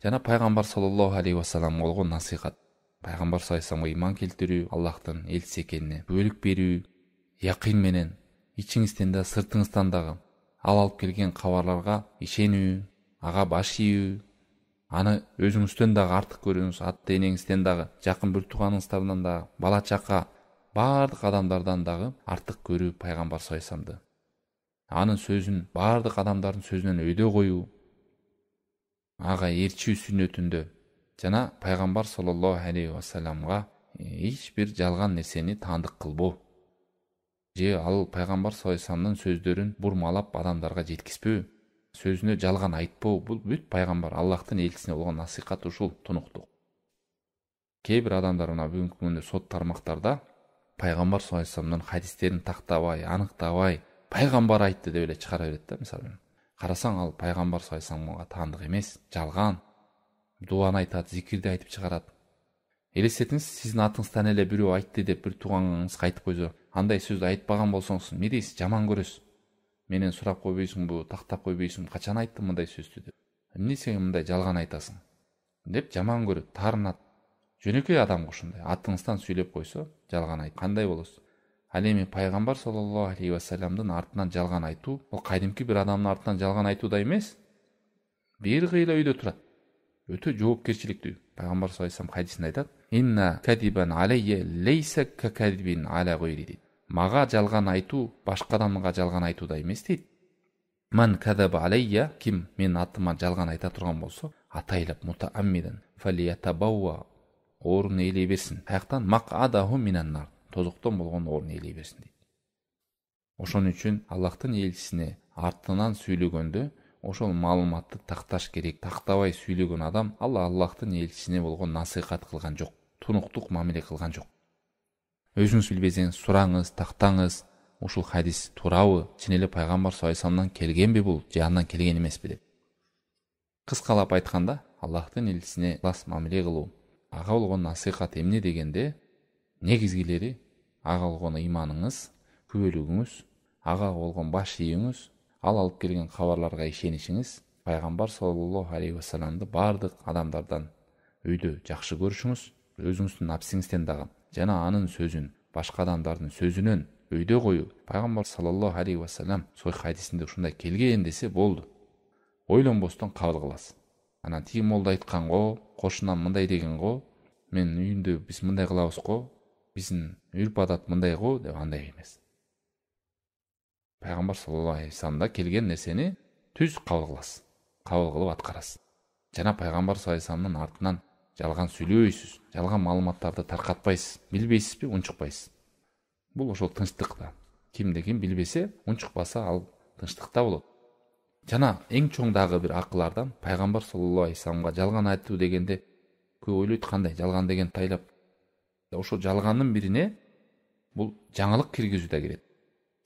жана пайгамбар саллаллаху алейхи вассаламга болгон насыйхат, пайгамбар саллаллаху алейхи вассаламга иман келтирүү, Аллахтын элчиси экенине бөлүк берүү, якын менен ичиңизден да сыртыңыздан дагы ал алып келген кабарларга ишенүү, ага баш ийүү, аны өзүңүздөн дагы артык көрүңүз, ата энеңизден дагы, жакын бир тууганыңыздардан дагы, бала чака, бардык адамдардан дагы артык көрүү пайгамбар саллаллаху алейхи вассаламды. Анын сөзүн бардык адамдардын сөзүнөн өйдө коюу, ага ээрчүү сүннөтүндө жана пайгамбар саллаллаху алейхи вассаламга эч бир жалган нерсени таандык кылбоо. Же ал пайгамбар саллаллаху алейхи вассаламдын сөздөрүн бурмалап адамдарга жеткизбөө, сөзүнө жалган айтпоо. Бул бүт пайгамбар Аллахтын элчисине болгон насыйхат ушул тунуктук. Кээ бир адамдар мына бүгүнкү күндө сот тармактарда пайгамбар саллаллаху алейхи вассаламдын хадистерин тактабай, аныктабай, пайгамбар айтты деп эле чыгара берет да. Мисалы карасаң, ал пайгамбар саллаллаху алейхи вассаламга таандык эмес, жалган. Дуаны айтат, зикирди айтып чыгарат. Элестетиңиз, сиздин атыңыздан эле бирөө айтты деп бир тууганыңызга айтып койсо, андай сөздү айтпаган болсоңуз эмне дейсиз? Жаман көрөсүз. Менен сурап койбойсуңбу, тактап койбойсуңбу, качан айттым мындай сөздү деп. Эмне сен мындай жалган айтасың деп жаман көрөт, таарынат. Жөнөкөй адамга ушундай атыңыздан сүйлөп койсо, жалган айт. Кандай болосуз? Ал эми пайгамбар саллаллаху алейхи вассаламдын артынан жалган айтуу, бул кайдимки бир адамдын артынан жалган айтуудай эмес. Бир кыйла өйдө турат. Өтө жоопкерчиликтүү. Пайгамбар саллаллаху алейхи вассалам хадисинде айтат: "Инна кадибан алейя лейса какадибин аля гойри" дейт. Мага жалган айтуу башка адамга жалган айтуудай эмес дейт. Ман кадаба алейя, ким менин атыма жалган айта турган болсо, атайлап мутааммидан фалиятабауа, орун ээлей берсин. Каяктан? Макадаху минаннар, тозоктон болгон орун ээлей берсин дейт. Ошон үчүн Аллахтын элчисине артынан сүйлөгөндө ошол маалыматты такташ керек. Тактабай сүйлөгөн адам Аллахтын элчисине болгон насыйхат кылган жок, тунуктук мамиле кылган жок. Өзүңүз билбесеңиз сураңыз, тактаңыз, ушул хадис туурабы, чын эле пайгамбар саллаллаху алейхи вассаламдан келгенби бул, же андан келген эмеспи деп. Кыскалап айтканда, Аллахтын элчисине ылас мамиле кылуу, ага болгон насыйхат эмне дегенде, негизгилери ага болгон ыйманыңыз, күбөлүгүңүз, ага болгон баш ийүүңүз, ал алып келген кабарларга ишенишиңиз, пайгамбар саллаллаху алейхи вассаламды бардык адамдардан өйдө жакшы көрүшүңүз, өзүңүздүн напсиңизден дагы жана анын сөзүн башка адамдардын сөзүнөн өйдө коюу. Пайгамбар саллаллаху алейхи вассалам сой хадисинде ушундай келген десе болду. Ойлонбостон кабыл кыласыз. Анан тиги молда айткан го, кошунам мындай деген го, мен үйүндө биз мындай кылабыз го, биздин үрп адат мындай го деп андай эмес. Пайгамбар саллаллаху алейхи вассаламда келген нерсени түз кабыл кыласыз, кабыл кылып аткарасыз. Жана пайгамбар саллаллаху алейхи вассаламдын артынан жалган сүйлөбөйсүз, жалган маалыматтарды таркатпайсыз, билбейсизби, унчукпайсыз. Бул ошол тынчтыкта. Кимде ким билбесе, унчукпаса, ал тынчтыкта болот. Жана эң чоң дагы бир акылардан пайгамбар саллаллаху алейхи вассаламга жалган айтуу дегенде көп ойлойт, кандай жалган деген тайлап. Ошол жалгандын бирине бул жаңылык киргизүү да кирет.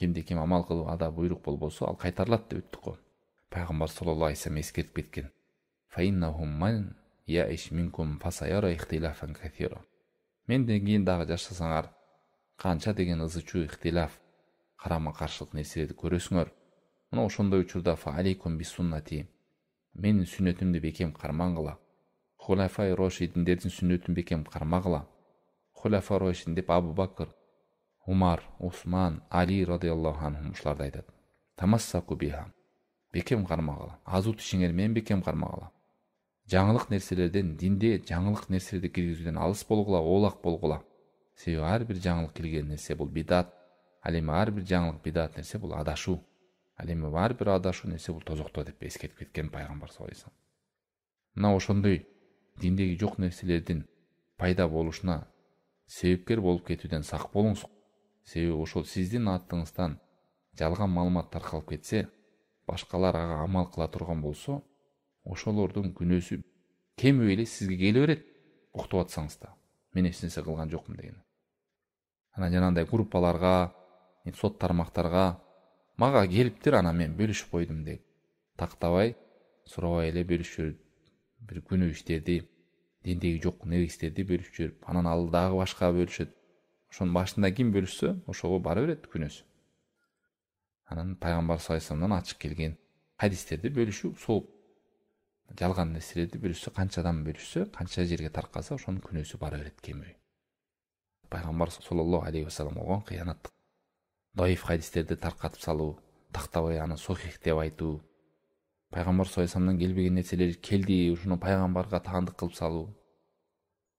Кимде ким амал кылып ада буйрук болбосо, ал кайтарылат деп өттүк го. Пайгамбар саллаллаху алейхи вассалам эскертип кеткен. Фаиннахум ман яиш минкум фасаяра ихтилафан катира. Менден кийин дагы жашасаңар, канча деген ызычуу ихтилаф, карама каршылык нерселерди көрөсүңөр. Мына ошондой учурда фа алейкум бис суннати, менин сүннөтүмдү бекем кармангыла. Хулафай рошидиндердин сүннөтүн бекем кармагыла. Хулафа рошидин деп Абу Бакр, Умар, Усман, Али радиаллаху анхум ушуларды айтат. Тамассаку биха, бекем кармагыла. Азу тишиңер менен бекем кармагыла. Жаңылык нерселерден, динде жаңылык нерселерди киргизүүдөн алыс болгула, оолак болгула. Себеби ар бир жаңылык кирген нерсе бул бидат. Ал эми ар бир жаңылык бидат нерсе бул адашуу. Ал эми ар бир адашуу нерсе бул тозокто деп эскертип кеткен пайгамбар саллаллаху алейхи вассалам. Мына ошондой диндеги жок нерселердин пайда болушуна себепкер болуп кетүүдөн сак болуңуз. Себеби ошол сиздин аттыңыздан жалган маалымат таркалып кетсе, башкалар ага амал кыла турган болсо, ошолордун күнөөсү кемиби эле сизге келе берет. Уктуп атсаңыз да, мен эч нерсе кылган жокмун деген. Анан жанагындай группаларга, сот тармактарга мага келиптир, анан мен бөлүшүп койдум деп тактабай, сурабай эле бөлүшүп жүрүп, бир күнөө иштерди, диндеги жок негиздерди бөлүшүп жүрүп, анан ал дагы башка бөлүшөт. Ошонун башында ким бөлүшсө, ошого бара берет күнөөсү. Анан пайгамбар саллаллаху алейхи вассаламдан ачык келген хадистерди бөлүшүү сооп. жалган нерселерди беришсе, канчадан беришсе, канча жерге таркаса, ошонун күнөөсү бара берет кемей. Пайгамбар саллаллаху алейхи вассалам болгон кыянат. Даиф хадистерди таркатып салуу, тактабай аны сохих деп айтуу, пайгамбар саллаллаху алейхи вассаламдан келбеген нерселер келди, ушуну пайгамбарга таандык кылып салуу.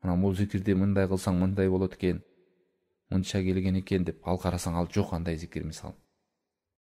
Мына бул зикирди мындай кылсаң мындай болот экен, мынча келген экен деп ал карасаң ал жок андай зикир мисалы.